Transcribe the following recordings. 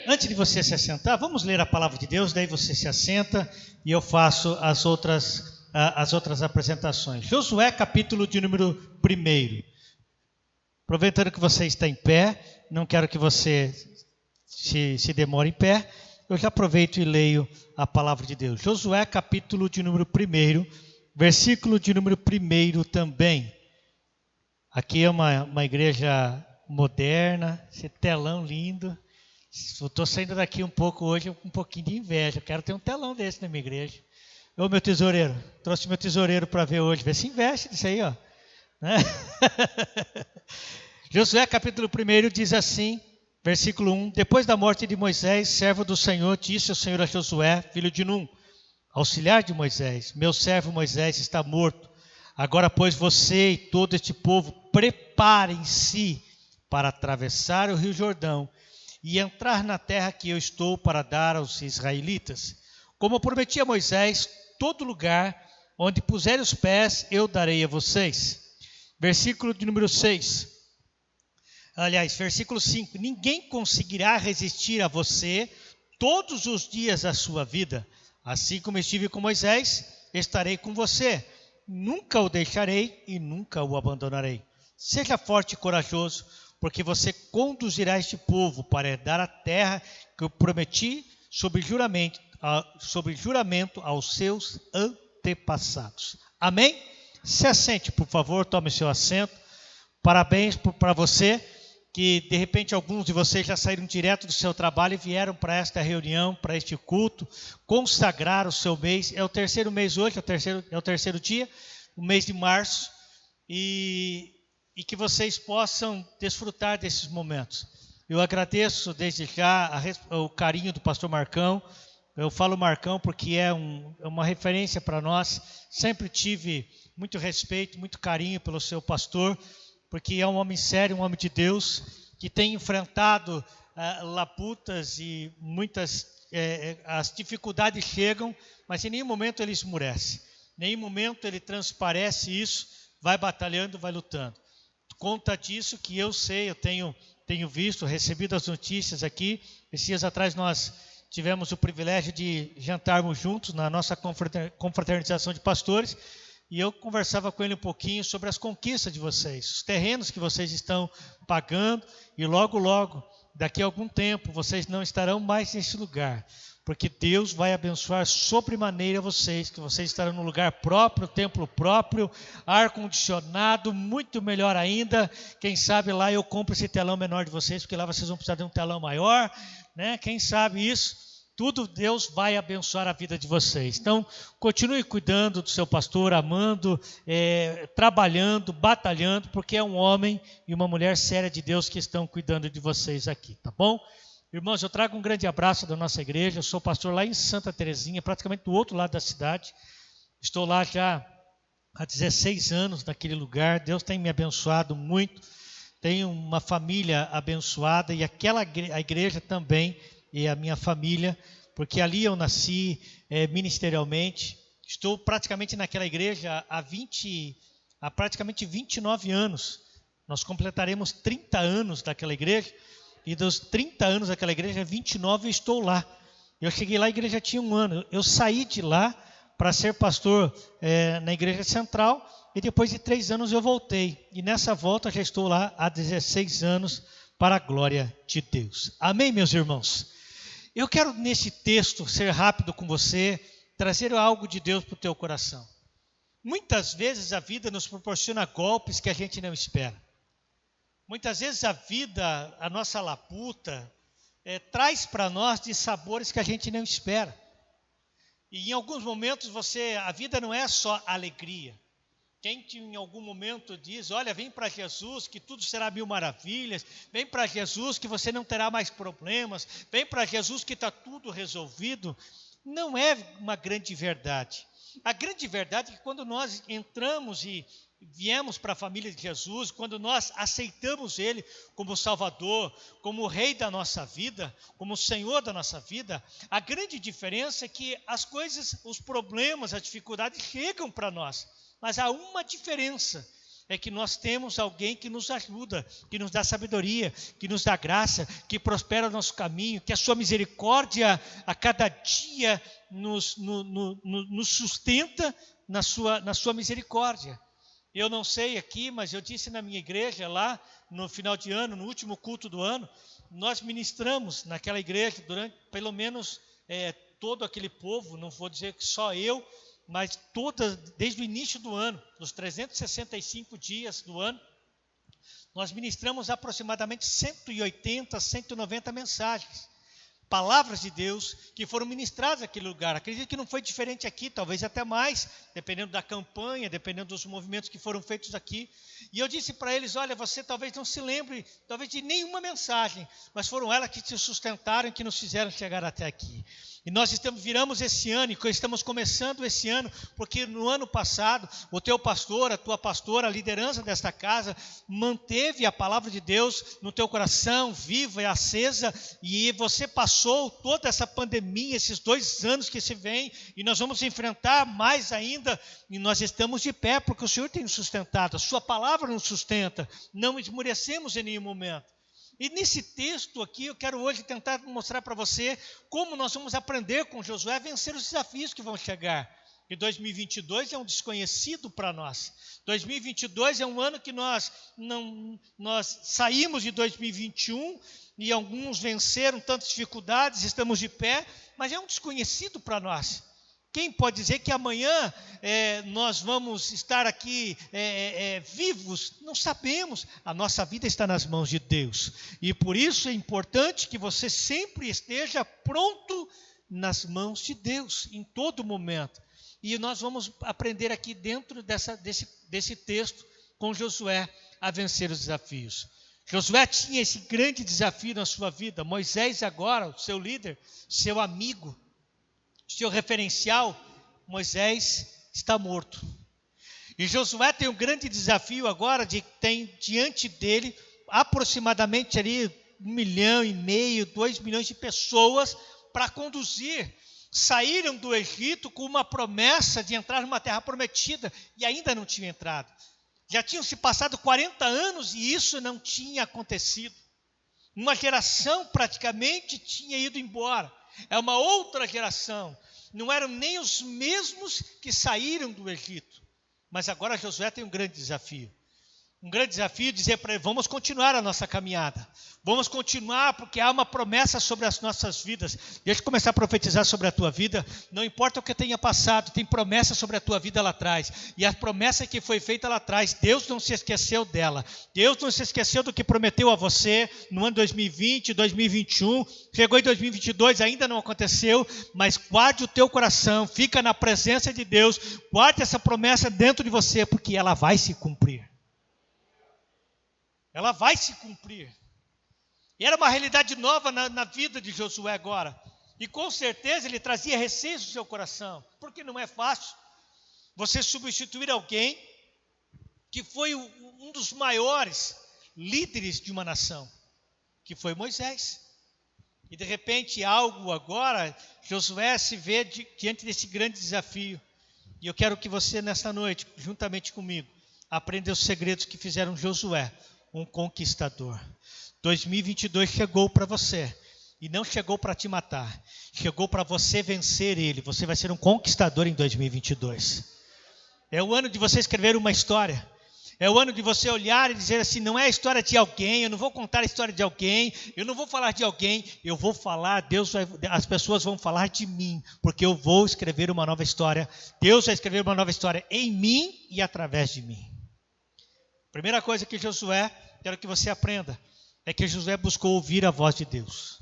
antes de você se assentar, vamos ler a palavra de Deus, daí você se assenta e eu faço as outras apresentações. Josué, capítulo de número 1. Aproveitando que você está em pé, não quero que você se demore em pé, eu já aproveito e leio a palavra de Deus. Josué, capítulo de número 1, versículo de número 1 também. Aqui é uma igreja moderna, esse telão lindo. Eu estou saindo daqui um pouco hoje com um pouquinho de inveja. Eu quero ter um telão desse na minha igreja. Ô, meu tesoureiro, trouxe meu tesoureiro para ver hoje. Vê se investe disso aí, ó. Né? Josué capítulo 1 diz assim, versículo 1. Depois da morte de Moisés, servo do Senhor, disse o Senhor a Josué, filho de Num, auxiliar de Moisés: meu servo Moisés está morto. Agora, pois, você e todo este povo preparem-se para atravessar o rio Jordão e entrar na terra que eu estou para dar aos israelitas. Como prometi a Moisés, todo lugar onde puserem os pés, eu darei a vocês. Versículo de número 6. Aliás, versículo 5. Ninguém conseguirá resistir a você todos os dias da sua vida. Assim como estive com Moisés, estarei com você. Nunca o deixarei e nunca o abandonarei. Seja forte e corajoso, porque você conduzirá este povo para herdar a terra que eu prometi sob juramento aos seus antepassados. Amém? Se assente, por favor, tome seu assento. Parabéns para você, que de repente alguns de vocês já saíram direto do seu trabalho e vieram para esta reunião, para este culto, consagrar o seu mês. É o terceiro mês hoje, é o terceiro dia, o mês de março, e que vocês possam desfrutar desses momentos. Eu agradeço desde já o carinho do pastor Marcão. Eu falo Marcão porque é uma referência para nós. Sempre tive muito respeito, muito carinho pelo seu pastor, porque é um homem sério, um homem de Deus, que tem enfrentado labutas e muitas, as dificuldades chegam, mas em nenhum momento ele esmurece, em nenhum momento ele transparece isso, vai batalhando, vai lutando. Conta disso que eu sei, eu tenho visto, recebido as notícias aqui. Esses dias atrás nós tivemos o privilégio de jantarmos juntos na nossa confraternização de pastores, e eu conversava com ele um pouquinho sobre as conquistas de vocês, os terrenos que vocês estão pagando, e logo, logo, daqui a algum tempo, vocês não estarão mais nesse lugar, porque Deus vai abençoar sobremaneira vocês, que vocês estarão no lugar próprio, templo próprio, ar-condicionado, muito melhor ainda. Quem sabe lá eu compro esse telão menor de vocês, porque lá vocês vão precisar de um telão maior, né? Quem sabe isso? Tudo Deus vai abençoar a vida de vocês. Então, continue cuidando do seu pastor, amando, trabalhando, batalhando, porque é um homem e uma mulher séria de Deus que estão cuidando de vocês aqui, tá bom? Irmãos, eu trago um grande abraço da nossa igreja. Eu sou pastor lá em Santa Terezinha, praticamente do outro lado da cidade. Estou lá já há 16 anos naquele lugar. Deus tem me abençoado muito. Tenho uma família abençoada e a igreja também e a minha família, porque ali eu nasci ministerialmente. Estou praticamente naquela igreja há praticamente 29 anos. Nós completaremos 30 anos daquela igreja. E dos 30 anos daquela igreja, 29 eu estou lá. Eu cheguei lá, a igreja tinha 1 ano. Eu saí de lá para ser pastor na igreja central, e depois de 3 anos eu voltei. E nessa volta já estou lá há 16 anos, para a glória de Deus. Amém, meus irmãos? Eu quero, nesse texto, ser rápido com você, trazer algo de Deus para o teu coração. Muitas vezes a vida nos proporciona golpes que a gente não espera. Muitas vezes a vida, a nossa labuta, traz para nós de sabores que a gente não espera. E em alguns momentos a vida não é só alegria. Quem em algum momento diz, olha, vem para Jesus que tudo será 1000 maravilhas, vem para Jesus que você não terá mais problemas, vem para Jesus que está tudo resolvido, não é uma grande verdade. A grande verdade é que quando nós entramos e viemos para a família de Jesus, quando nós aceitamos Ele como Salvador, como o Rei da nossa vida, como o Senhor da nossa vida, a grande diferença é que as coisas, os problemas, as dificuldades chegam para nós, mas há uma diferença, é que nós temos alguém que nos ajuda, que nos dá sabedoria, que nos dá graça, que prospera o nosso caminho, que a sua misericórdia a cada dia nos sustenta na sua misericórdia. Eu não sei aqui, mas eu disse na minha igreja lá no final de ano, no último culto do ano, nós ministramos naquela igreja durante pelo menos todo aquele povo, não vou dizer que só eu, mas desde o início do ano, dos 365 dias do ano, nós ministramos aproximadamente 180, 190 mensagens, palavras de Deus que foram ministradas naquele lugar. Acredito que não foi diferente aqui, talvez até mais, dependendo da campanha, dependendo dos movimentos que foram feitos aqui. E eu disse para eles, olha, você talvez não se lembre, talvez de nenhuma mensagem, mas foram elas que te sustentaram, que nos fizeram chegar até aqui. E nós viramos esse ano, e estamos começando esse ano, porque no ano passado, o teu pastor, a tua pastora, a liderança desta casa, manteve a palavra de Deus no teu coração, viva e acesa, e você passou toda essa pandemia, esses 2 anos que se vem, e nós vamos enfrentar mais ainda, e nós estamos de pé, porque o Senhor tem nos sustentado, a sua palavra nos sustenta, não esmorecemos em nenhum momento. E nesse texto aqui, eu quero hoje tentar mostrar para você como nós vamos aprender com Josué a vencer os desafios que vão chegar. E 2022 é um desconhecido para nós. 2022 é um ano que nós saímos de 2021 e alguns venceram tantas dificuldades, estamos de pé, mas é um desconhecido para nós. Quem pode dizer que amanhã nós vamos estar aqui vivos? Não sabemos. A nossa vida está nas mãos de Deus. E por isso é importante que você sempre esteja pronto nas mãos de Deus, em todo momento. E nós vamos aprender aqui dentro desse texto com Josué a vencer os desafios. Josué tinha esse grande desafio na sua vida. Moisés agora, o seu líder, seu amigo, seu referencial, Moisés está morto. E Josué tem um grande desafio agora, tem diante dele aproximadamente ali 1,5 milhão, 2 milhões de pessoas para conduzir. Saíram do Egito com uma promessa de entrar numa terra prometida e ainda não tinham entrado. Já tinham se passado 40 anos e isso não tinha acontecido. Uma geração praticamente tinha ido embora. É uma outra geração. Não eram nem os mesmos que saíram do Egito. Mas agora Josué tem um grande desafio. Um grande desafio dizer para ele, vamos continuar a nossa caminhada. Vamos continuar porque há uma promessa sobre as nossas vidas. Deixa eu começar a profetizar sobre a tua vida. Não importa o que tenha passado, tem promessa sobre a tua vida lá atrás. E a promessa que foi feita lá atrás, Deus não se esqueceu dela. Deus não se esqueceu do que prometeu a você no ano 2020, 2021. Chegou em 2022, ainda não aconteceu. Mas guarde o teu coração, fica na presença de Deus. Guarde essa promessa dentro de você, porque ela vai se cumprir. Ela vai se cumprir. E era uma realidade nova na vida de Josué agora. E com certeza ele trazia receios no seu coração. Porque não é fácil você substituir alguém que foi um dos maiores líderes de uma nação. Que foi Moisés. E de repente algo agora, Josué se vê diante desse grande desafio. E eu quero que você nesta noite, juntamente comigo, aprenda os segredos que fizeram Josué um conquistador. 2022 chegou para você e não chegou para te matar, chegou para você vencer ele. Você vai ser um conquistador em 2022. É o ano de você escrever uma história. É o ano de você olhar e dizer assim, não é a história de alguém, eu não vou contar a história de alguém, eu não vou falar de alguém, eu vou falar, as pessoas vão falar de mim, porque eu vou escrever uma nova história. Deus vai escrever uma nova história em mim e através de mim. Primeira coisa que Josué, quero que você aprenda, é que Josué buscou ouvir a voz de Deus.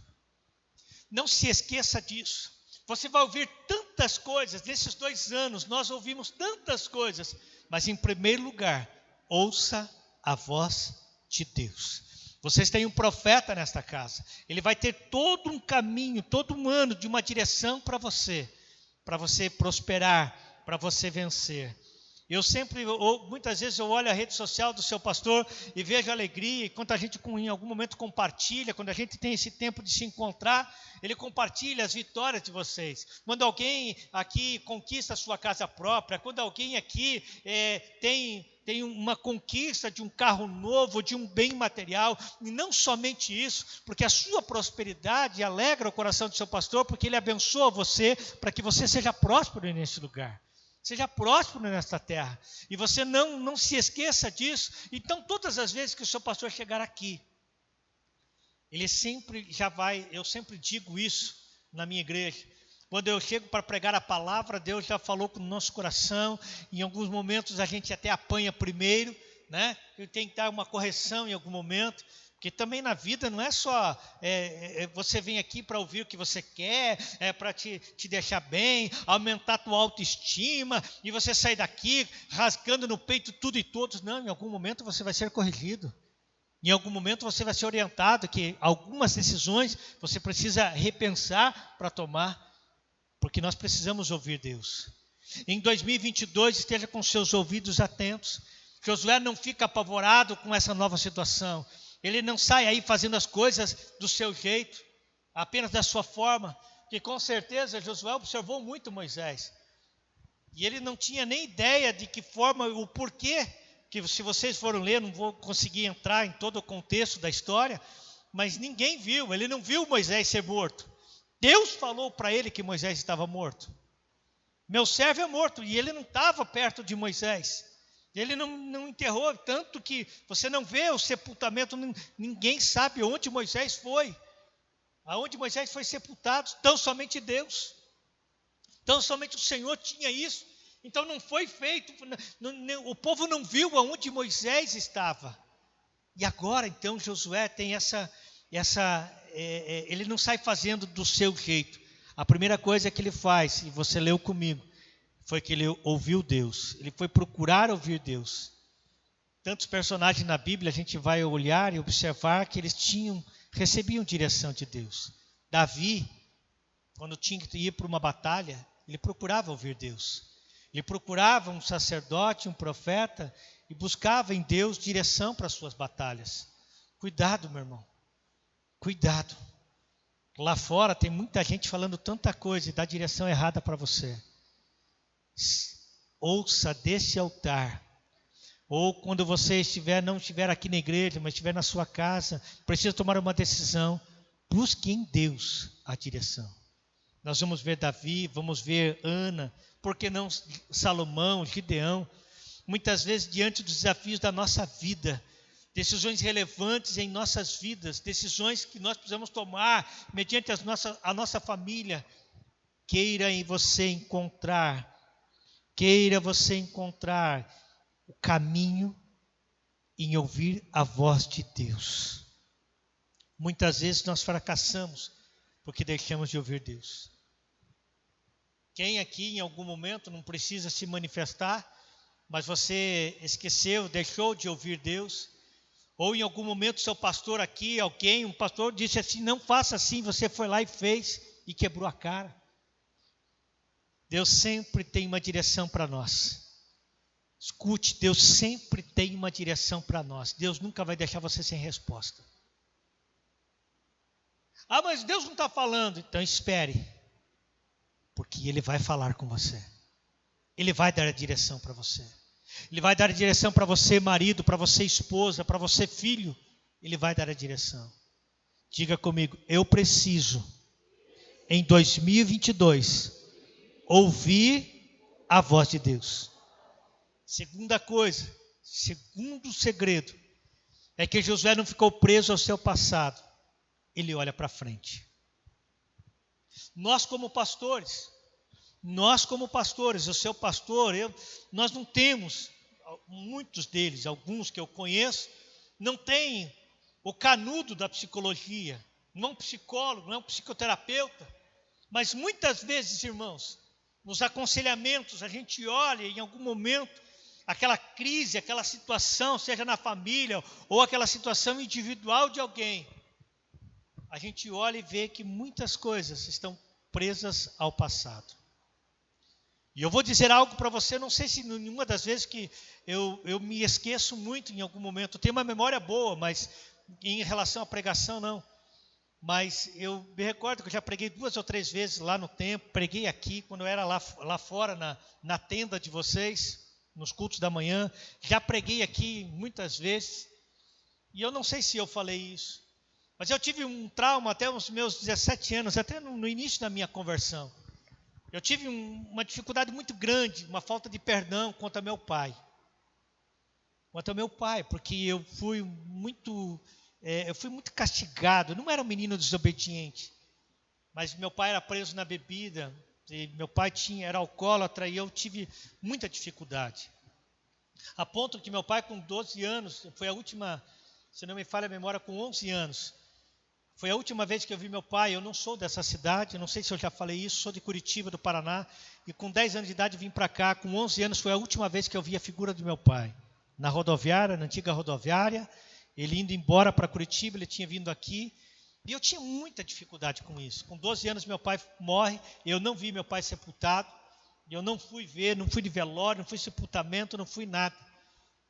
Não se esqueça disso. Você vai ouvir tantas coisas, nesses 2 anos nós ouvimos tantas coisas, mas em primeiro lugar, ouça a voz de Deus. Vocês têm um profeta nesta casa, ele vai ter todo um caminho, todo um ano de uma direção para você prosperar, para você vencer. Muitas vezes eu olho a rede social do seu pastor e vejo a alegria, e quando a gente em algum momento compartilha, quando a gente tem esse tempo de se encontrar, ele compartilha as vitórias de vocês. Quando alguém aqui conquista a sua casa própria, quando alguém aqui tem uma conquista de um carro novo, de um bem material, e não somente isso, porque a sua prosperidade alegra o coração do seu pastor, porque ele abençoa você, para que você seja próspero nesse lugar. Seja próspero nesta terra. E você não se esqueça disso. Então, todas as vezes que o seu pastor chegar aqui, ele sempre eu sempre digo isso na minha igreja. Quando eu chego para pregar a palavra, Deus já falou com o nosso coração. Em alguns momentos a gente até apanha primeiro, né? Eu tenho que dar uma correção em algum momento. Porque também na vida não é só você vem aqui para ouvir o que você quer, para te deixar bem, aumentar a tua autoestima, e você sair daqui rasgando no peito tudo e todos. Não, em algum momento você vai ser corrigido. Em algum momento você vai ser orientado que algumas decisões você precisa repensar para tomar, porque nós precisamos ouvir Deus. Em 2022, esteja com seus ouvidos atentos. Josué não fica apavorado com essa nova situação. Ele não sai aí fazendo as coisas do seu jeito, apenas da sua forma, que com certeza Josué observou muito Moisés. E ele não tinha nem ideia de que forma, o porquê, que se vocês forem ler, não vou conseguir entrar em todo o contexto da história, mas ninguém viu, ele não viu Moisés ser morto. Deus falou para ele que Moisés estava morto. Meu servo é morto, e ele não estava perto de Moisés. Ele não enterrou, tanto que você não vê o sepultamento, ninguém sabe onde Moisés foi. Aonde Moisés foi sepultado, tão somente Deus. Tão somente o Senhor tinha isso. Então não foi feito, o povo não viu aonde Moisés estava. E agora então Josué tem ele não sai fazendo do seu jeito. A primeira coisa que ele faz, e você leu comigo, foi que ele ouviu Deus. Ele foi procurar ouvir Deus. Tantos personagens na Bíblia, a gente vai olhar e observar que eles recebiam direção de Deus. Davi, quando tinha que ir para uma batalha, ele procurava ouvir Deus. Ele procurava um sacerdote, um profeta, e buscava em Deus direção para as suas batalhas. Cuidado, meu irmão. Cuidado. Lá fora tem muita gente falando tanta coisa e dá direção errada para você. Ouça desse altar, ou quando você não estiver aqui na igreja, mas estiver na sua casa, precisa tomar uma decisão, busque em Deus a direção. Nós vamos ver Davi, vamos ver Ana, por que não Salomão, Gideão, muitas vezes diante dos desafios da nossa vida, decisões relevantes em nossas vidas, decisões que nós precisamos tomar mediante a nossa família. Queira você encontrar o caminho em ouvir a voz de Deus. Muitas vezes nós fracassamos porque deixamos de ouvir Deus. Quem aqui em algum momento não precisa se manifestar, mas você esqueceu, deixou de ouvir Deus? Ou em algum momento seu pastor aqui, um pastor disse assim, não faça assim, você foi lá e fez e quebrou a cara. Deus sempre tem uma direção para nós. Escute, Deus sempre tem uma direção para nós. Deus nunca vai deixar você sem resposta. Ah, mas Deus não está falando. Então espere, porque Ele vai falar com você. Ele vai dar a direção para você. Ele vai dar a direção para você, marido, para você, esposa, para você, filho. Ele vai dar a direção. Diga comigo, eu preciso, em 2022, ouvir a voz de Deus. Segunda coisa, segundo segredo, é que Josué não ficou preso ao seu passado. Ele olha para frente. Nós como pastores, o seu pastor, nós não temos, muitos deles, alguns que eu conheço, não têm o canudo da psicologia, não é um psicólogo, não é um psicoterapeuta, mas muitas vezes, irmãos, nos aconselhamentos, a gente olha em algum momento, aquela crise, aquela situação, seja na família ou aquela situação individual de alguém, a gente olha e vê que muitas coisas estão presas ao passado. E eu vou dizer algo para você, não sei se nenhuma das vezes que eu me esqueço muito em algum momento. Eu tenho uma memória boa, mas em relação à pregação, não. Mas eu me recordo que eu já preguei 2 ou 3 vezes lá no templo, preguei aqui, quando eu era lá fora, na tenda de vocês, nos cultos da manhã. Já preguei aqui muitas vezes. E eu não sei se eu falei isso. Mas eu tive um trauma até os meus 17 anos, até no início da minha conversão. Eu tive uma dificuldade muito grande, uma falta de perdão quanto ao meu pai. Porque eu fui muito castigado. Eu não era um menino desobediente, mas meu pai era preso na bebida, e meu pai era alcoólatra, e eu tive muita dificuldade. A ponto que meu pai, com 12 anos, foi a última, se não me falha a memória, com 11 anos, foi a última vez que eu vi meu pai. Eu não sou dessa cidade, eu não sei se eu já falei isso, sou de Curitiba, do Paraná, e com 10 anos de idade vim para cá. Com 11 anos foi a última vez que eu vi a figura do meu pai. Na rodoviária, na antiga rodoviária, ele indo embora para Curitiba, ele tinha vindo aqui, e eu tinha muita dificuldade com isso. Com 12 anos meu pai morre, eu não vi meu pai sepultado, eu não fui ver, não fui de velório, não fui sepultamento, não fui nada.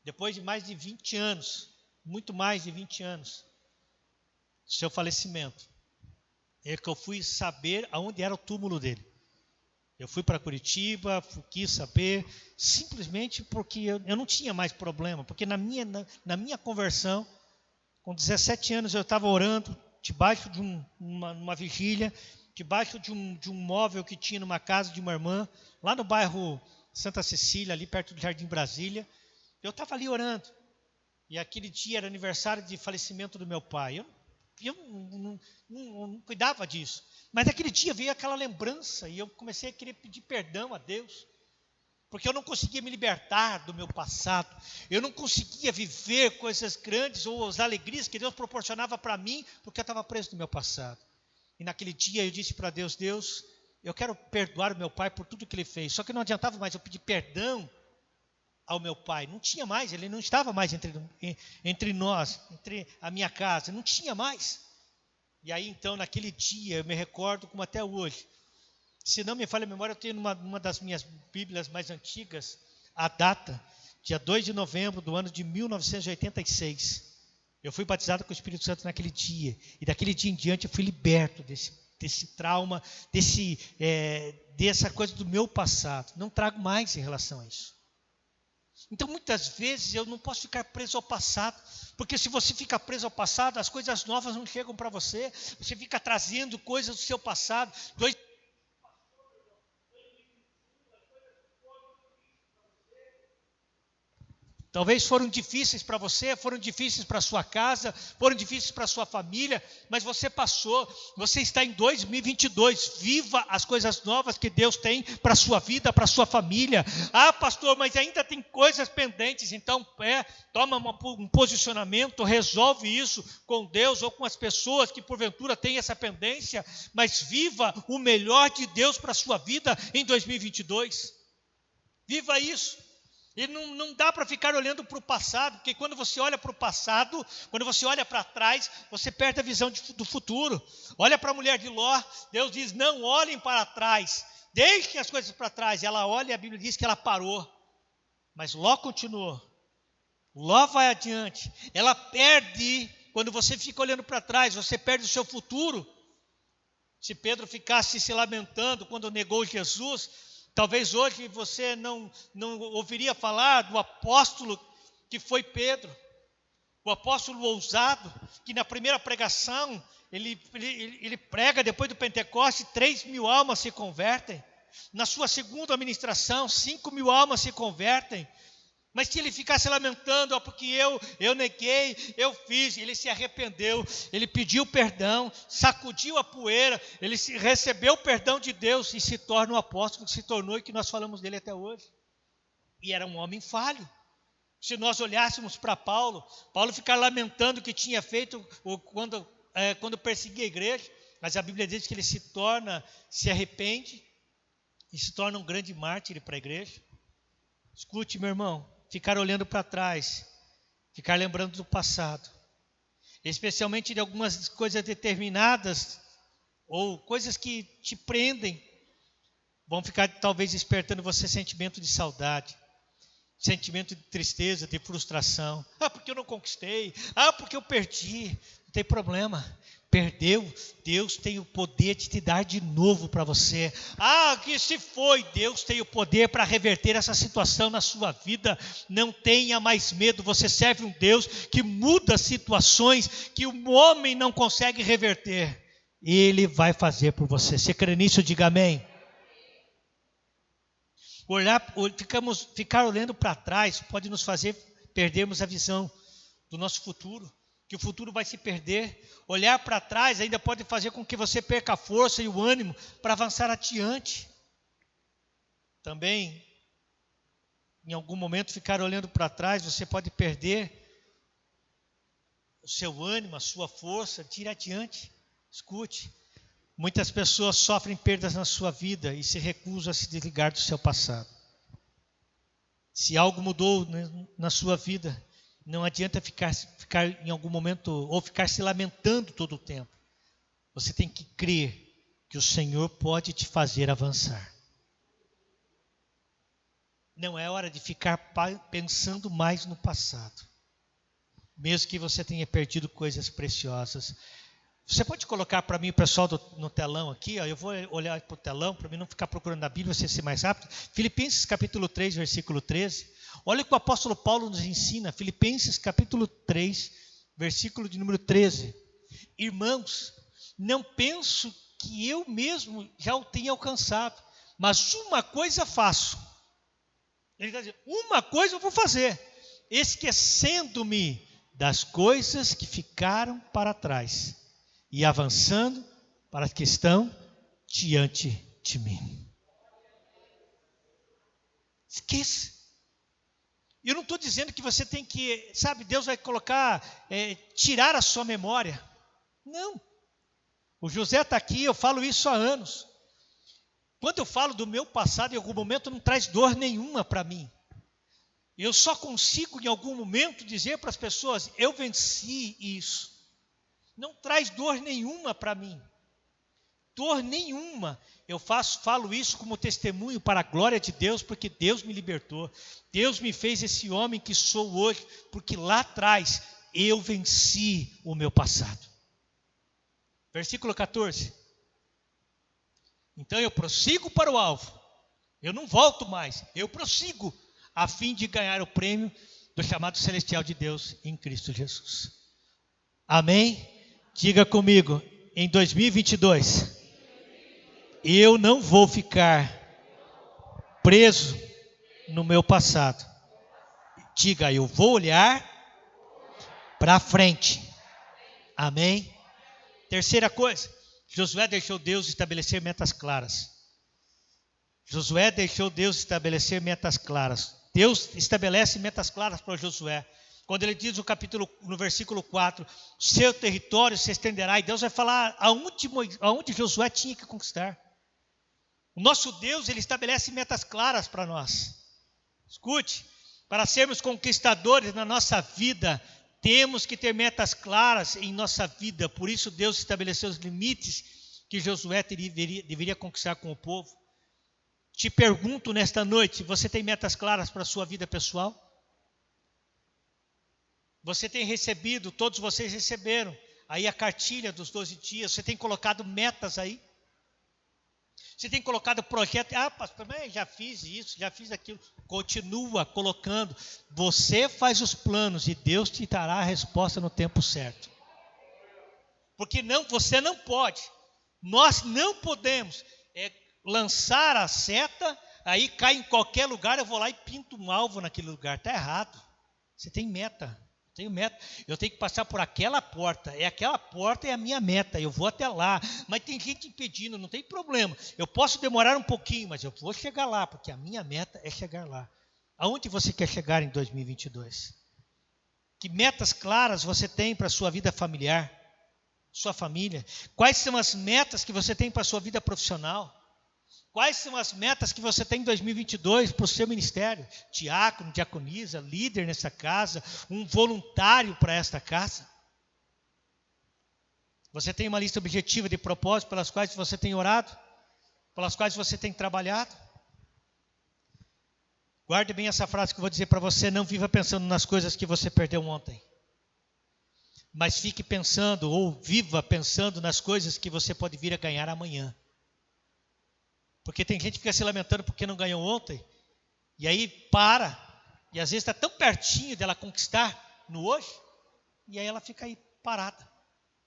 Depois de mais de 20 anos, muito mais de 20 anos, seu falecimento, é que eu fui saber aonde era o túmulo dele. Eu fui para Curitiba, quis saber, simplesmente porque eu não tinha mais problema, porque na minha conversão, com 17 anos eu estava orando, debaixo de uma vigília, debaixo de um móvel que tinha numa casa de uma irmã, lá no bairro Santa Cecília, ali perto do Jardim Brasília. Eu estava ali orando, e aquele dia era aniversário de falecimento do meu pai. Eu não cuidava disso. Mas naquele dia veio aquela lembrança e eu comecei a querer pedir perdão a Deus. Porque eu não conseguia me libertar do meu passado. Eu não conseguia viver coisas grandes ou as alegrias que Deus proporcionava para mim, porque eu estava preso no meu passado. E naquele dia eu disse para Deus: Deus, eu quero perdoar o meu pai por tudo que ele fez. Só que não adiantava mais eu pedir perdão ao meu pai. Não tinha mais, ele não estava mais entre nós, entre a minha casa, não tinha mais. E aí então naquele dia, eu me recordo como até hoje, se não me falha a memória, eu tenho numa das minhas bíblias mais antigas, a data, dia 2 de novembro do ano de 1986. Eu fui batizado com o Espírito Santo naquele dia, e daquele dia em diante eu fui liberto desse trauma, dessa coisa do meu passado. Não trago mais em relação a isso. Então, muitas vezes, eu não posso ficar preso ao passado, porque se você fica preso ao passado, as coisas novas não chegam para você, você fica trazendo coisas do seu passado. Talvez foram difíceis para você, foram difíceis para a sua casa, foram difíceis para a sua família, mas você passou, você está em 2022, viva as coisas novas que Deus tem para a sua vida, para a sua família. Ah, pastor, mas ainda tem coisas pendentes, então toma um posicionamento, resolve isso com Deus ou com as pessoas que porventura têm essa pendência, mas viva o melhor de Deus para a sua vida em 2022, viva isso. E não dá para ficar olhando para o passado, porque quando você olha para o passado, quando você olha para trás, você perde a visão do futuro. Olha para a mulher de Ló, Deus diz: não olhem para trás, deixem as coisas para trás. Ela olha e a Bíblia diz que ela parou, mas Ló continuou. Ló vai adiante. Ela perde, quando você fica olhando para trás, você perde o seu futuro. Se Pedro ficasse se lamentando quando negou Jesus, talvez hoje você não ouviria falar do apóstolo que foi Pedro, o apóstolo ousado, que na primeira pregação, ele prega depois do Pentecoste, 3.000 almas se convertem. Na sua segunda administração, 5.000 almas se convertem. Mas se ele ficasse lamentando, porque eu neguei, eu fiz, ele se arrependeu, ele pediu perdão, sacudiu a poeira, ele recebeu o perdão de Deus e se torna o apóstolo que se tornou e que nós falamos dele até hoje. E era um homem falho. Se nós olhássemos para Paulo ficar lamentando o que tinha feito quando perseguia a igreja, mas a Bíblia diz que ele se arrepende e se torna um grande mártir para a igreja. Escute, meu irmão. Ficar olhando para trás, ficar lembrando do passado, especialmente de algumas coisas determinadas, ou coisas que te prendem, Vão ficar talvez despertando você sentimento de saudade, sentimento de tristeza, de frustração. Ah, porque eu não conquistei. Ah, porque eu perdi. Não tem problema. Perdeu, Deus tem o poder de te dar de novo para você. Ah, que se foi, Deus tem o poder para reverter essa situação na sua vida. Não tenha mais medo, você serve um Deus que muda situações que o homem não consegue reverter. Ele vai fazer por você. Você crê nisso? Diga amém. Ficar olhando para trás pode nos fazer perdermos a visão do nosso futuro, que o futuro vai se perder. Olhar para trás ainda pode fazer com que você perca a força e o ânimo para avançar adiante. Também, em algum momento, ficar olhando para trás, você pode perder o seu ânimo, a sua força de ir adiante. Escute, muitas pessoas sofrem perdas na sua vida e se recusam a se desligar do seu passado. Se algo mudou na sua vida, não adianta ficar em algum momento ou ficar se lamentando todo o tempo. Você tem que crer que o Senhor pode te fazer avançar. Não é hora de ficar pensando mais no passado, mesmo que você tenha perdido coisas preciosas. Você pode colocar para mim o pessoal no telão aqui, ó, eu vou olhar para o telão, para mim não ficar procurando na Bíblia, você ser mais rápido. Filipenses capítulo 3, versículo 13. Olha o que o apóstolo Paulo nos ensina, Filipenses capítulo 3, versículo de número 13. Irmãos, não penso que eu mesmo já o tenha alcançado, mas uma coisa faço. Ele está dizendo, uma coisa eu vou fazer, esquecendo-me das coisas que ficaram para trás e avançando para as que estão diante de mim. Esqueça. Eu não estou dizendo que você tem que, Deus vai tirar a sua memória. Não. O José está aqui, eu falo isso há anos. Quando eu falo do meu passado, em algum momento não traz dor nenhuma para mim. Eu só consigo, em algum momento, dizer para as pessoas, eu venci isso. Não traz dor nenhuma para mim. Dor nenhuma. Eu falo isso como testemunho para a glória de Deus, porque Deus me libertou. Deus me fez esse homem que sou hoje, porque lá atrás eu venci o meu passado. Versículo 14. Então eu prossigo para o alvo. Eu não volto mais. Eu prossigo a fim de ganhar o prêmio do chamado celestial de Deus em Cristo Jesus. Amém? Diga comigo, em 2022, eu não vou ficar preso no meu passado. Diga, eu vou olhar para frente. Amém? Terceira coisa, Josué deixou Deus estabelecer metas claras. Josué deixou Deus estabelecer metas claras. Deus estabelece metas claras para Josué. Quando ele diz no versículo 4, seu território se estenderá, e Deus vai falar aonde Josué tinha que conquistar. O nosso Deus, ele estabelece metas claras para nós. Escute, para sermos conquistadores na nossa vida, temos que ter metas claras em nossa vida. Por isso Deus estabeleceu os limites que Josué deveria conquistar com o povo. Te pergunto nesta noite, você tem metas claras para a sua vida pessoal? Você tem recebido, todos vocês receberam aí a cartilha dos 12 dias, você tem colocado metas aí? Você tem colocado projeto, pastor, já fiz isso, já fiz aquilo. Continua colocando, você faz os planos e Deus te dará a resposta no tempo certo. Porque você não pode, nós não podemos lançar a seta, aí cai em qualquer lugar, eu vou lá e pinto um alvo naquele lugar, está errado. Você tem meta. Eu tenho que passar por aquela porta, aquela porta é a minha meta, eu vou até lá, mas tem gente impedindo, não tem problema, eu posso demorar um pouquinho, mas eu vou chegar lá, porque a minha meta é chegar lá. Aonde você quer chegar em 2022? Que metas claras você tem para a sua vida familiar, sua família? Quais são as metas que você tem para a sua vida profissional? Quais são as metas que você tem em 2022 para o seu ministério? Diácono, diaconisa, líder nessa casa, um voluntário para esta casa? Você tem uma lista objetiva de propósitos pelas quais você tem orado? pelas quais você tem trabalhado? Guarde bem essa frase que eu vou dizer para você: não viva pensando nas coisas que você perdeu ontem, mas fique pensando, ou viva pensando nas coisas que você pode vir a ganhar amanhã. Porque tem gente que fica se lamentando porque não ganhou ontem, e aí para, e às vezes está tão pertinho dela conquistar no hoje, e aí ela fica aí parada,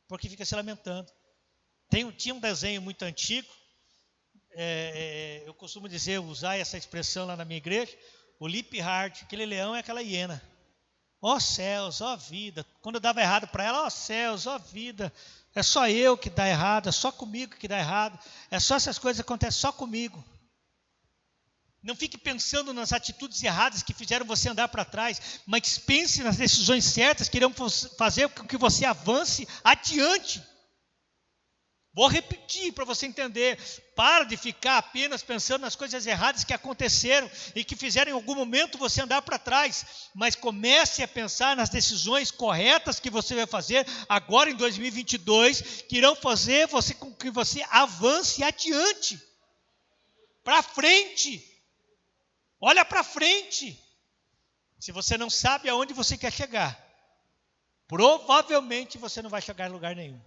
porque fica se lamentando. Tinha um desenho muito antigo, eu costumo usar essa expressão lá na minha igreja, o Lip Hard, aquele leão é aquela hiena. Ó céus, ó vida, quando eu dava errado para ela, ó céus, ó vida, é só eu que dá errado, é só comigo que dá errado, é só essas coisas que acontecem só comigo. Não fique pensando nas atitudes erradas que fizeram você andar para trás, mas pense nas decisões certas que irão fazer com que você avance adiante. Vou repetir para você entender. Para de ficar apenas pensando nas coisas erradas que aconteceram e que fizeram em algum momento você andar para trás, mas comece a pensar nas decisões corretas que você vai fazer agora em 2022, que irão fazer com que você avance adiante, para frente. Olha para frente. Se você não sabe aonde você quer chegar, provavelmente você não vai chegar em lugar nenhum.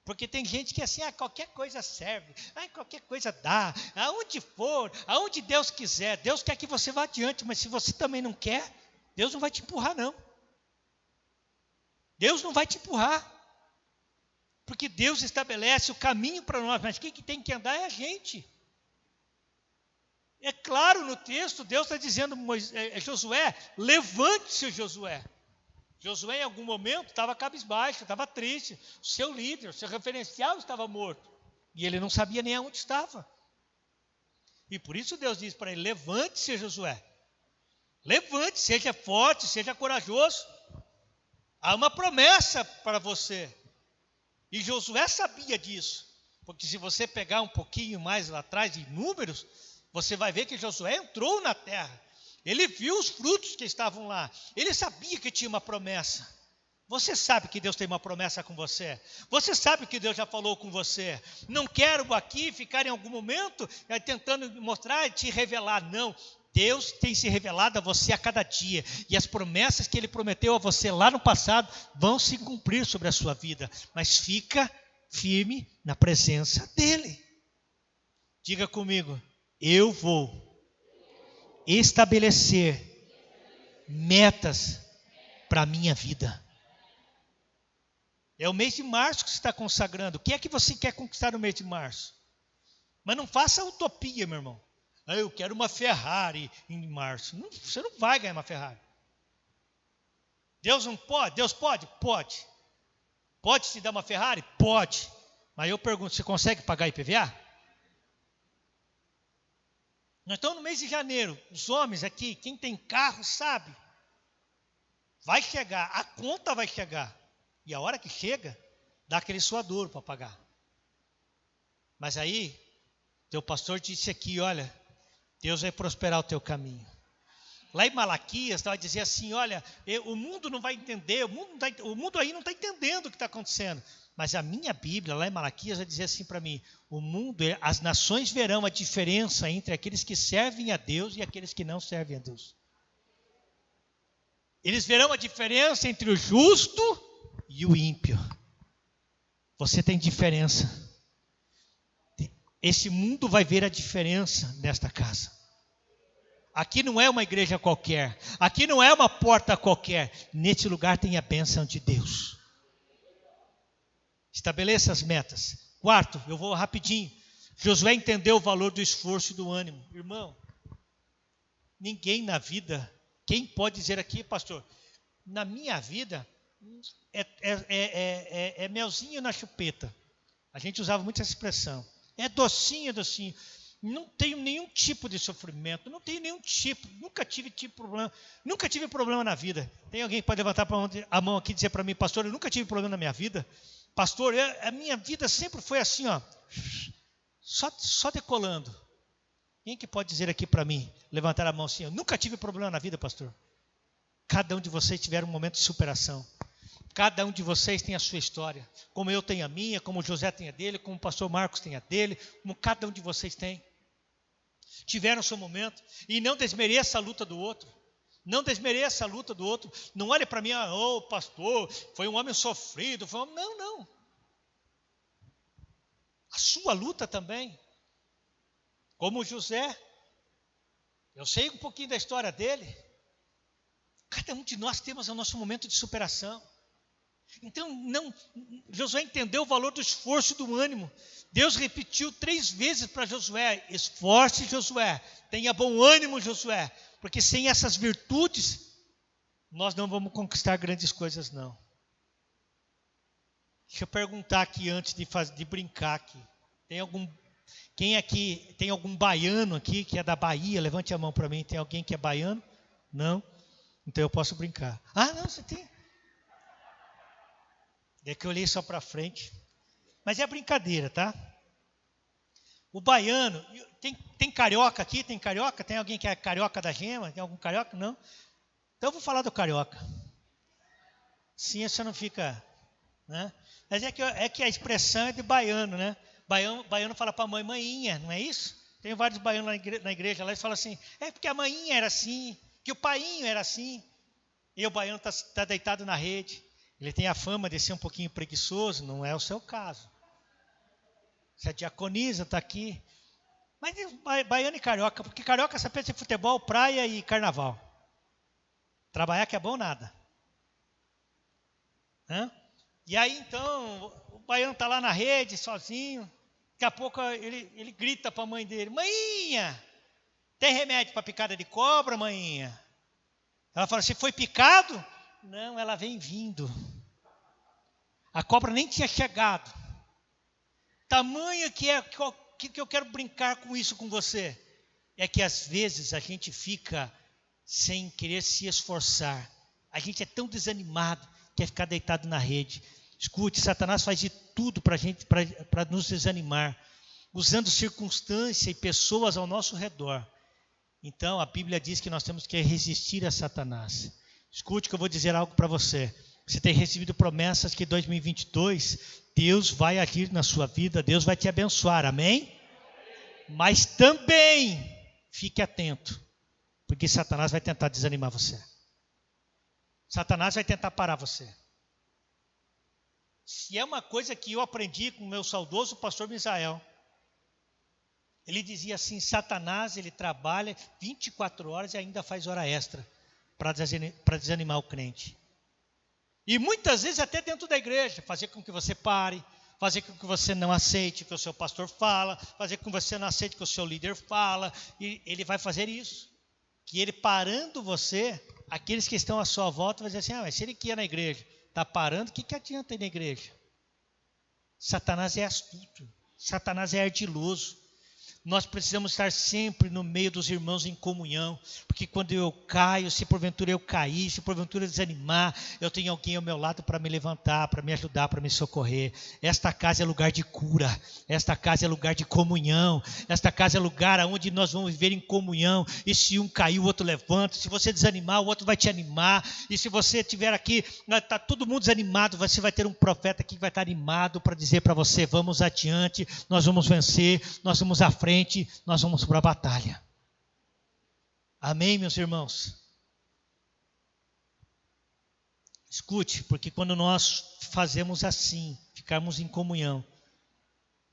Porque tem gente que assim, qualquer coisa serve, qualquer coisa dá, aonde for, aonde Deus quiser. Deus quer que você vá adiante, mas se você também não quer, Deus não vai te empurrar não. Deus não vai te empurrar. Porque Deus estabelece o caminho para nós, mas quem que tem que andar é a gente. É claro, no texto, Deus está dizendo a Josué, levante-se, Josué. Josué, em algum momento, estava cabisbaixo, estava triste. O seu líder, o seu referencial estava morto. E ele não sabia nem aonde estava. E por isso Deus diz para ele, levante-se, Josué. Levante, seja forte, seja corajoso. Há uma promessa para você. E Josué sabia disso. Porque se você pegar um pouquinho mais lá atrás, em Números, você vai ver que Josué entrou na terra. Ele viu os frutos que estavam lá. Ele sabia que tinha uma promessa. Você sabe que Deus tem uma promessa com você. Você sabe que Deus já falou com você. Não quero aqui ficar em algum momento tentando mostrar e te revelar. Não. Deus tem se revelado a você a cada dia. E as promessas que Ele prometeu a você lá no passado vão se cumprir sobre a sua vida. Mas fica firme na presença dEle. Diga comigo. Eu vou estabelecer metas para a minha vida. É o mês de março que você está consagrando. O que é que você quer conquistar no mês de março? Mas não faça utopia, meu irmão. Eu quero uma Ferrari em março. Não, você não vai ganhar uma Ferrari. Deus não pode? Deus pode? Pode. Pode te dar uma Ferrari? Pode. Mas eu pergunto, você consegue pagar IPVA? Nós estamos no mês de janeiro. Os homens aqui, quem tem carro sabe. Vai chegar, a conta vai chegar. E a hora que chega, dá aquele suadouro para pagar. Mas aí, teu pastor disse aqui, olha, Deus vai prosperar o teu caminho. Lá em Malaquias, vai dizer assim, olha, o mundo não vai entender, o mundo aí não está entendendo o que está acontecendo. Mas a minha Bíblia, lá em Malaquias, vai dizer assim para mim, as nações verão a diferença entre aqueles que servem a Deus e aqueles que não servem a Deus. Eles verão a diferença entre o justo e o ímpio. Você tem diferença. Esse mundo vai ver a diferença nesta casa. Aqui não é uma igreja qualquer. Aqui não é uma porta qualquer. Nesse lugar tem a bênção de Deus. Estabeleça as metas. Quarto, eu vou rapidinho. Josué entendeu o valor do esforço e do ânimo. Irmão, ninguém na vida, quem pode dizer aqui, pastor, na minha vida é melzinho na chupeta. A gente usava muito essa expressão. É docinho, docinho. Não tenho nenhum tipo de sofrimento, não tenho nenhum tipo, nunca tive problema, nunca tive problema na vida. Tem alguém que pode levantar a mão aqui e dizer para mim, pastor, eu nunca tive problema na minha vida? Pastor, a minha vida sempre foi assim, ó, só decolando. Quem que pode dizer aqui para mim, levantar a mão assim, eu nunca tive problema na vida, pastor? Cada um de vocês tiver um momento de superação. Cada um de vocês tem a sua história, como eu tenho a minha, como o José tem a dele, como o pastor Marcos tem a dele, como cada um de vocês tem. Tiveram seu momento, e não desmereça a luta do outro. Não desmereça a luta do outro. Não olhe para mim, pastor, foi um homem sofrido. Não. A sua luta também. Como o José, eu sei um pouquinho da história dele. Cada um de nós temos o nosso momento de superação. Então, Josué entendeu o valor do esforço e do ânimo. Deus repetiu 3 vezes para Josué: esforce, Josué, tenha bom ânimo, Josué, porque sem essas virtudes, nós não vamos conquistar grandes coisas, não. Deixa eu perguntar aqui antes de brincar aqui. Quem aqui, tem algum baiano aqui que é da Bahia? Levante a mão para mim. Tem alguém que é baiano? Não? Então eu posso brincar. Não, você tem. É que eu olhei só para frente. Mas é brincadeira, tá? O baiano, tem carioca aqui? Tem carioca? Tem alguém que é carioca da gema? Tem algum carioca? Não? Então eu vou falar do carioca. Sim, você não fica, né? Mas é que a expressão é de baiano, né? Baiano fala para a mãe, mainha, não é isso? Tem vários baianos na igreja lá, eles falam assim, é porque a mainha era assim, que o painho era assim. E o baiano está deitado na rede. Ele tem a fama de ser um pouquinho preguiçoso, não é o seu caso. Se a diaconisa está aqui. Mas baiano e carioca, porque carioca só pensa em futebol, praia e carnaval. Trabalhar que é bom nada. E aí então, o baiano está lá na rede, sozinho. Daqui a pouco ele grita para a mãe dele, mainha, tem remédio para picada de cobra, mainha? Ela fala, você foi picado? Não, ela vem vindo. A cobra nem tinha chegado. Tamanho que eu quero brincar com isso com você. É que às vezes a gente fica sem querer se esforçar. A gente é tão desanimado, quer ficar deitado na rede. Escute, Satanás faz de tudo para nos desanimar, usando circunstâncias e pessoas ao nosso redor. Então, a Bíblia diz que nós temos que resistir a Satanás. Escute que eu vou dizer algo para você. Você tem recebido promessas que em 2022, Deus vai agir na sua vida, Deus vai te abençoar, amém? Mas também, fique atento, porque Satanás vai tentar desanimar você. Satanás vai tentar parar você. Se é uma coisa que eu aprendi com o meu saudoso pastor Misael, ele dizia assim, Satanás ele trabalha 24 horas e ainda faz hora extra para desanimar o crente. E muitas vezes até dentro da igreja, fazer com que você pare, fazer com que você não aceite o que o seu pastor fala, fazer com que você não aceite o que o seu líder fala, e ele vai fazer isso. Que ele parando você, aqueles que estão à sua volta vão dizer assim, mas se ele que ia na igreja, está parando, o que adianta ir na igreja? Satanás é astuto, Satanás é ardiloso. Nós precisamos estar sempre no meio dos irmãos em comunhão, porque quando eu caio, se porventura eu cair, se porventura eu desanimar, eu tenho alguém ao meu lado para me levantar, para me ajudar, para me socorrer. Esta casa é lugar de cura, esta casa é lugar de comunhão, esta casa é lugar onde nós vamos viver em comunhão, e se um cair, o outro levanta, se você desanimar, o outro vai te animar, e se você estiver aqui, está todo mundo desanimado, você vai ter um profeta aqui que vai estar animado para dizer para você, vamos adiante, nós vamos vencer, nós vamos à frente, nós vamos para a batalha. Amém, meus irmãos? Escute, porque quando nós fazemos assim, ficarmos em comunhão,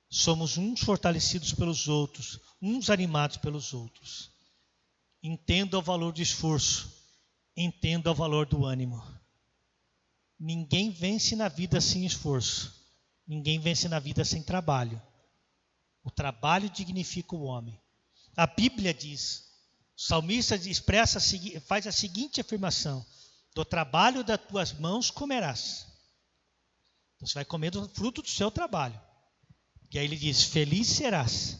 somos uns fortalecidos pelos outros, uns animados pelos outros. Entenda o valor do esforço, entenda o valor do ânimo. Ninguém vence na vida sem esforço, ninguém vence na vida sem trabalho. O trabalho dignifica o homem. A Bíblia diz, o salmista faz a seguinte afirmação, do trabalho das tuas mãos comerás. Então, você vai comer do fruto do seu trabalho. E aí ele diz, feliz serás,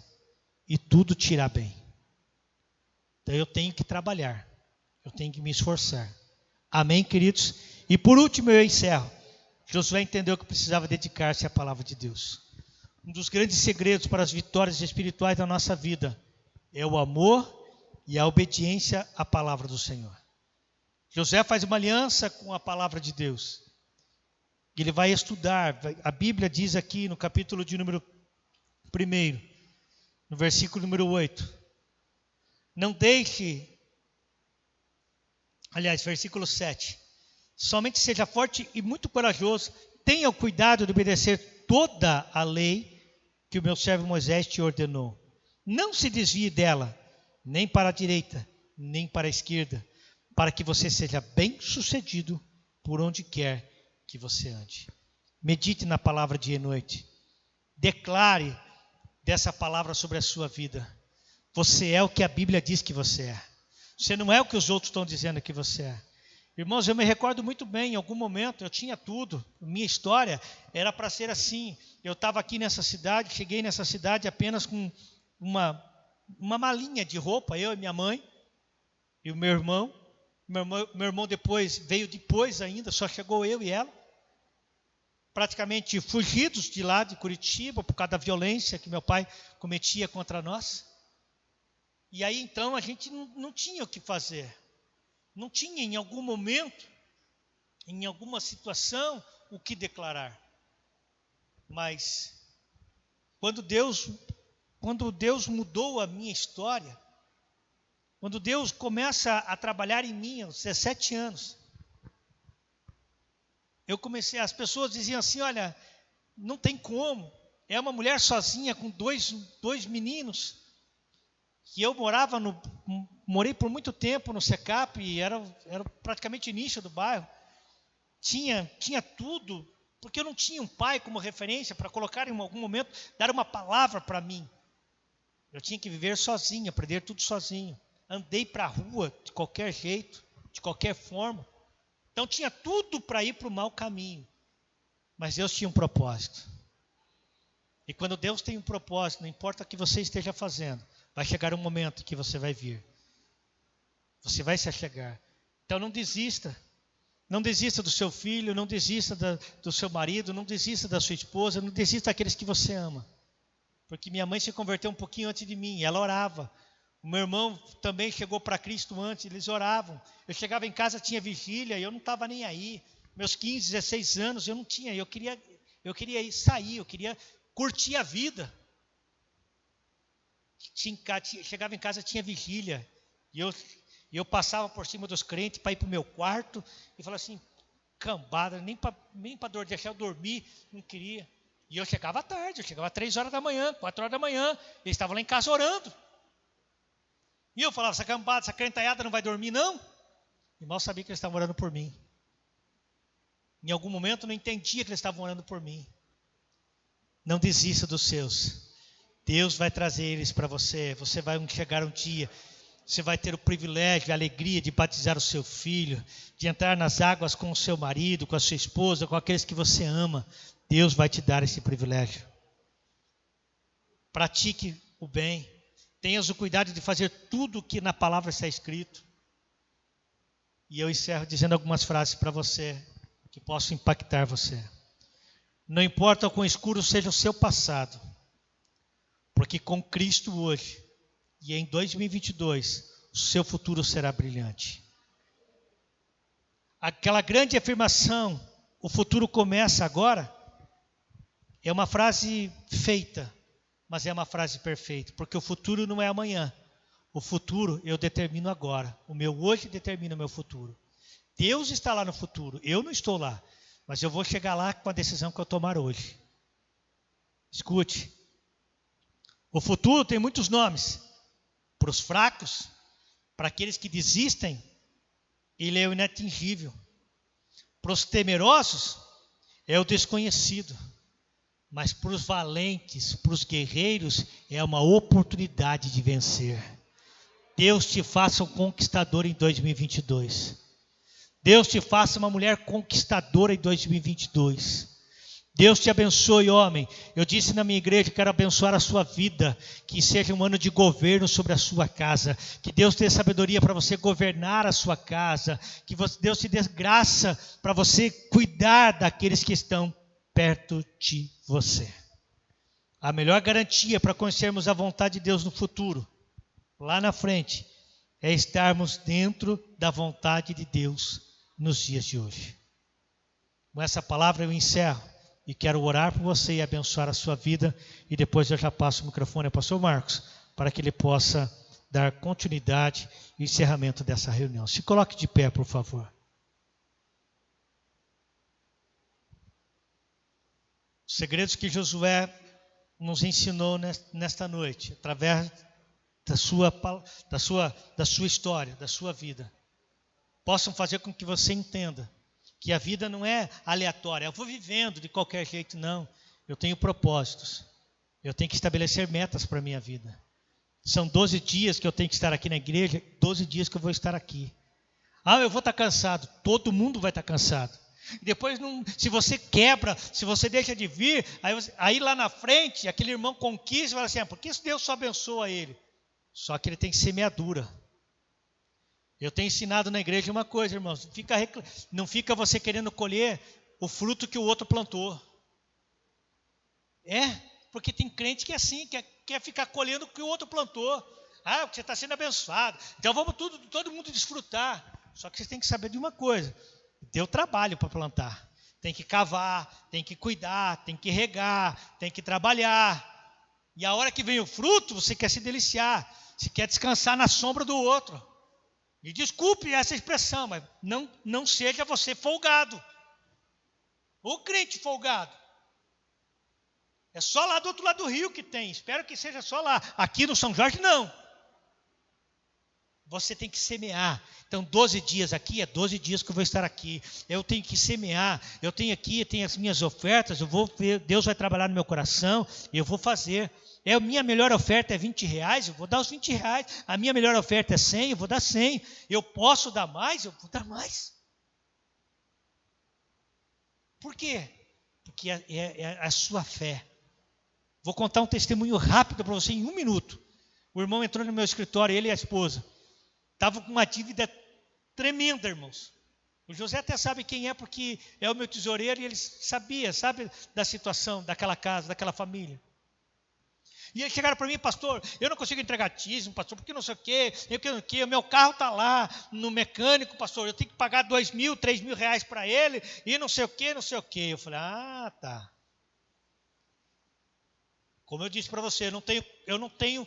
e tudo te irá bem. Então eu tenho que trabalhar, eu tenho que me esforçar. Amém, queridos? E por último eu encerro. Josué entendeu que precisava dedicar-se à palavra de Deus. Um dos grandes segredos para as vitórias espirituais da nossa vida é o amor e a obediência à palavra do Senhor. José faz uma aliança com a palavra de Deus. Ele vai estudar. A Bíblia diz aqui no capítulo de número 1, no versículo número 8. Não deixe, aliás, versículo 7. Somente seja forte e muito corajoso. Tenha o cuidado de obedecer toda a lei que o meu servo Moisés te ordenou. Não se desvie dela, nem para a direita, nem para a esquerda, para que você seja bem-sucedido por onde quer que você ande. Medite na palavra dia e noite. Declare dessa palavra sobre a sua vida. Você é o que a Bíblia diz que você é. Você não é o que os outros estão dizendo que você é. Irmãos, eu me recordo muito bem, em algum momento eu tinha tudo. Minha história era para ser assim. Eu estava aqui nessa cidade, cheguei nessa cidade apenas com uma malinha de roupa, eu e minha mãe e o meu irmão. Meu irmão veio depois ainda, só chegou eu e ela. Praticamente fugidos de lá de Curitiba por causa da violência que meu pai cometia contra nós. E aí então a gente não tinha o que fazer. Não tinha em algum momento, em alguma situação, o que declarar. Mas quando Deus mudou a minha história, quando Deus começa a trabalhar em mim aos 17 anos, as pessoas diziam assim, olha, não tem como, é uma mulher sozinha com dois meninos, que eu morei por muito tempo no Secap, e era praticamente o início do bairro, tinha tudo, porque eu não tinha um pai como referência para colocar em algum momento, dar uma palavra para mim. Eu tinha que viver sozinho, aprender tudo sozinho. Andei para a rua de qualquer jeito, de qualquer forma. Então tinha tudo para ir para o mau caminho. Mas Deus tinha um propósito. E quando Deus tem um propósito, não importa o que você esteja fazendo, vai chegar um momento que você vai vir. Você vai se achegar. Então não desista. Não desista do seu filho, não desista do seu marido, não desista da sua esposa, não desista daqueles que você ama. Porque minha mãe se converteu um pouquinho antes de mim, ela orava. O meu irmão também chegou para Cristo antes, eles oravam. Eu chegava em casa, tinha vigília, e eu não estava nem aí. Meus 15, 16 anos, eu não tinha, eu queria ir sair, eu queria curtir a vida. Chegava em casa, tinha vigília, e eu passava por cima dos crentes para ir para o meu quarto, e falava assim, cambada, nem para deixar eu dormir, não queria. E eu chegava à tarde, eu chegava às 3 horas da manhã, 4 horas da manhã, eles estavam lá em casa orando. E eu falava, essa cambada, essa crentaiada não vai dormir não? E mal sabia que eles estavam orando por mim. Em algum momento eu não entendia que eles estavam orando por mim. Não desista dos seus. Deus vai trazer eles para você. Você vai chegar um dia, você vai ter o privilégio, a alegria de batizar o seu filho, de entrar nas águas com o seu marido, com a sua esposa, com aqueles que você ama. Deus vai te dar esse privilégio. Pratique o bem. Tenhas o cuidado de fazer tudo o que na palavra está escrito. E eu encerro dizendo algumas frases para você, que possam impactar você. Não importa o quão escuro seja o seu passado, porque com Cristo hoje e em 2022, o seu futuro será brilhante. Aquela grande afirmação, o futuro começa agora, é uma frase feita, mas é uma frase perfeita, porque o futuro não é amanhã. O futuro eu determino agora. O meu hoje determina o meu futuro. Deus está lá no futuro, eu não estou lá, mas eu vou chegar lá com a decisão que eu tomar hoje. Escute, o futuro tem muitos nomes. Para os fracos, para aqueles que desistem, ele é o inatingível. Para os temerosos, é o desconhecido. Mas para os valentes, para os guerreiros, é uma oportunidade de vencer. Deus te faça um conquistador em 2022. Deus te faça uma mulher conquistadora em 2022. Deus te abençoe, homem. Eu disse na minha igreja, quero abençoar a sua vida, que seja um ano de governo sobre a sua casa, que Deus dê sabedoria para você governar a sua casa, que Deus te dê graça para você cuidar daqueles que estão perto de você. A melhor garantia para conhecermos a vontade de Deus no futuro, lá na frente, é estarmos dentro da vontade de Deus nos dias de hoje. Com essa palavra eu encerro e quero orar por você e abençoar a sua vida. E depois eu já passo o microfone ao pastor Marcos, para que ele possa dar continuidade e encerramento dessa reunião. Se coloque de pé, por favor. Os segredos que Josué nos ensinou nesta noite, através da sua história, da sua vida, possam fazer com que você entenda que a vida não é aleatória. Eu vou vivendo de qualquer jeito, não. Eu tenho propósitos. Eu tenho que estabelecer metas para a minha vida. São 12 dias que eu tenho que estar aqui na igreja, 12 dias que eu vou estar aqui. Eu vou estar cansado. Todo mundo vai estar cansado. E depois, se você quebra, se você deixa de vir, aí lá na frente, aquele irmão conquista e fala assim, porque Deus só abençoa ele. Só que ele tem semeadura. Eu tenho ensinado na igreja uma coisa, irmãos, não fica você querendo colher o fruto que o outro plantou. Porque tem crente que é assim, quer ficar colhendo o que o outro plantou. Porque você está sendo abençoado. Então vamos todo mundo desfrutar. Só que você tem que saber de uma coisa, deu trabalho para plantar. Tem que cavar, tem que cuidar, tem que regar, tem que trabalhar. E a hora que vem o fruto, você quer se deliciar, você quer descansar na sombra do outro. E desculpe essa expressão, mas não seja você folgado. Ou crente folgado. É só lá do outro lado do rio que tem. Espero que seja só lá. Aqui no São Jorge, não. Você tem que semear. Então, 12 dias aqui, é 12 dias que eu vou estar aqui. Eu tenho que semear. Eu tenho as minhas ofertas. Eu vou ver, Deus vai trabalhar no meu coração. Eu vou fazer. A minha melhor oferta é R$20, eu vou dar os R$20. A minha melhor oferta é 100, eu vou dar 100. Eu posso dar mais, eu vou dar mais. Por quê? Porque é a sua fé. Vou contar um testemunho rápido para você em 1 minuto. O irmão entrou no meu escritório, ele e a esposa. Estavam com uma dívida tremenda, irmãos. O José até sabe quem é, porque é o meu tesoureiro e ele sabe da situação daquela casa, daquela família. E eles chegaram para mim, pastor, eu não consigo entregar dízimo, pastor, porque não sei o quê, o meu carro está lá no mecânico, pastor, eu tenho que pagar R$2.000, R$3.000 para ele, e não sei o quê. Eu falei, tá. Como eu disse para você, eu não tenho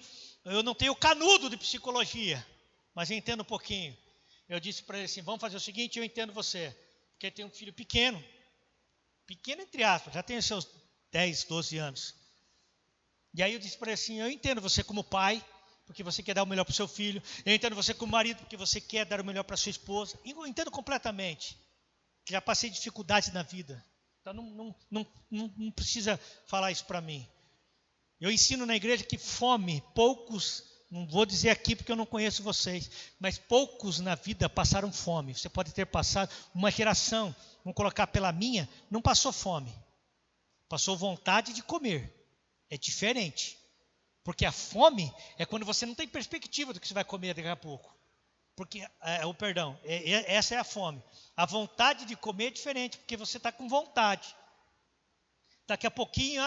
canudo de psicologia, mas eu entendo um pouquinho. Eu disse para ele assim, vamos fazer o seguinte, eu entendo você, porque tem um filho pequeno entre aspas, já tem seus 10, 12 anos. E aí eu disse para ele assim, eu entendo você como pai, porque você quer dar o melhor para o seu filho. Eu entendo você como marido, porque você quer dar o melhor para a sua esposa. Eu entendo completamente. Já passei dificuldades na vida. Então não precisa falar isso para mim. Eu ensino na igreja que fome, poucos, não vou dizer aqui porque eu não conheço vocês, mas poucos na vida passaram fome. Você pode ter passado uma geração, vamos colocar pela minha, não passou fome. Passou vontade de comer. É diferente, porque a fome é quando você não tem perspectiva do que você vai comer daqui a pouco. Essa é a fome. A vontade de comer é diferente, porque você está com vontade. Daqui a pouquinho,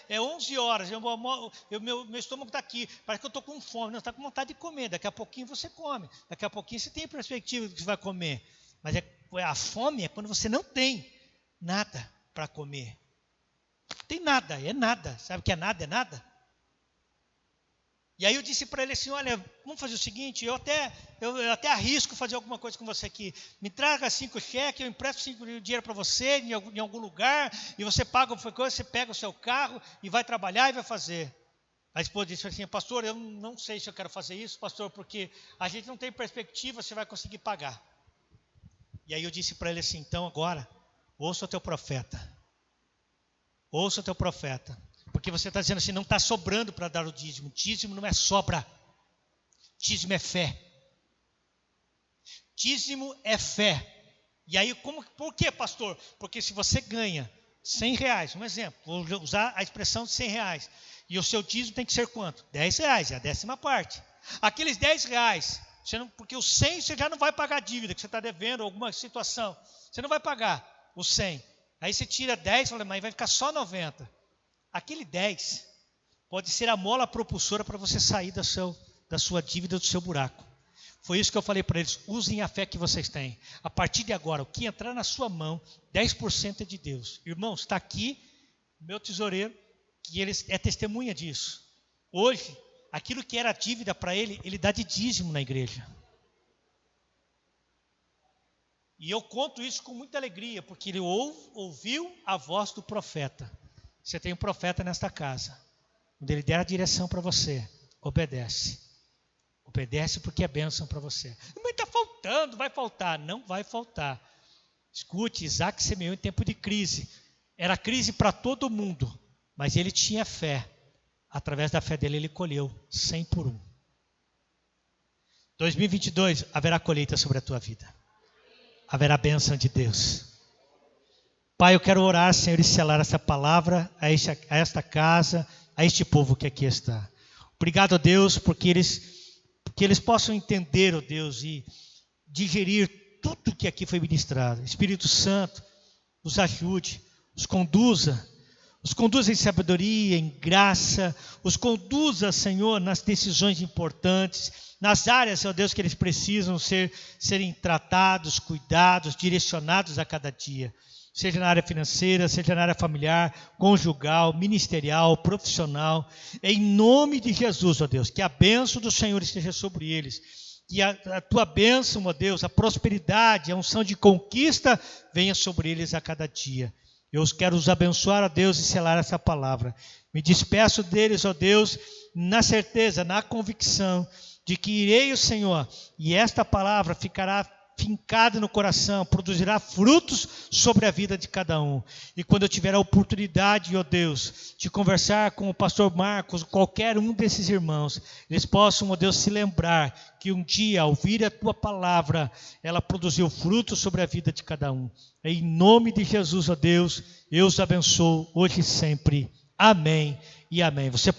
é 11 horas, meu estômago está aqui, parece que eu estou com fome. Não, você está com vontade de comer, daqui a pouquinho você come. Daqui a pouquinho você tem perspectiva do que você vai comer. Mas a fome é quando você não tem nada para comer. Tem nada, é nada. Sabe o que é nada? É nada. E aí eu disse para ele assim, olha, vamos fazer o seguinte, eu até arrisco fazer alguma coisa com você aqui. Me traga 5 cheques, eu empresto 5 dinheiro para você em algum lugar, e você paga alguma coisa, você pega o seu carro e vai trabalhar e vai fazer. A esposa disse assim, pastor, eu não sei se eu quero fazer isso, pastor, porque a gente não tem perspectiva, você vai conseguir pagar. E aí eu disse para ele assim, então agora, ouça o teu profeta. Ouça o teu profeta, porque você está dizendo assim, não está sobrando para dar o dízimo. Dízimo não é sobra, dízimo é fé. Dízimo é fé. E aí, por que, pastor? Porque se você ganha R$100, um exemplo, vou usar a expressão de R$100, e o seu dízimo tem que ser quanto? R$10, é a 10ª parte. Aqueles R$10, porque os 100 você já não vai pagar a dívida que você está devendo, alguma situação, você não vai pagar os 100. Aí você tira 10, mas vai ficar só 90. Aquele 10 pode ser a mola propulsora para você sair da sua dívida, do seu buraco. Foi isso que eu falei para eles, usem a fé que vocês têm. A partir de agora, o que entrar na sua mão, 10% é de Deus. Irmãos, está aqui meu tesoureiro, que ele é testemunha disso. Hoje, aquilo que era dívida para ele, ele dá de dízimo na igreja. E eu conto isso com muita alegria, porque ele ouviu a voz do profeta. Você tem um profeta nesta casa. Quando ele der a direção para você, obedece. Obedece porque é bênção para você. Mas está faltando, vai faltar. Não vai faltar. Escute, Isaac semeou em tempo de crise. Era crise para todo mundo, mas ele tinha fé. Através da fé dele, ele colheu 100 por 1. 2022, haverá colheita sobre a tua vida. Haverá bênção de Deus. Pai, eu quero orar, Senhor, e selar essa palavra a esta casa, a este povo que aqui está. Obrigado, Deus, porque eles possam entender, ó Deus, e digerir tudo que aqui foi ministrado. Espírito Santo, os ajude, os conduza em sabedoria, em graça, os conduza, Senhor, nas decisões importantes, nas áreas, ó Deus, que eles precisam serem tratados, cuidados, direcionados a cada dia. Seja na área financeira, seja na área familiar, conjugal, ministerial, profissional. Em nome de Jesus, ó Deus, que a bênção do Senhor esteja sobre eles. Que a tua bênção, ó Deus, a prosperidade, a unção de conquista venha sobre eles a cada dia. Eu quero os abençoar, ó Deus, e selar essa palavra. Me despeço deles, ó Deus, na certeza, na convicção de que irei o Senhor, e esta palavra ficará fincada no coração, produzirá frutos sobre a vida de cada um. E quando eu tiver a oportunidade, ó Deus, de conversar com o pastor Marcos, qualquer um desses irmãos, eles possam, ó Deus, se lembrar que um dia, ao ouvir a tua palavra, ela produziu frutos sobre a vida de cada um. Em nome de Jesus, ó Deus, eu os abençoo hoje e sempre. Amém e amém. Você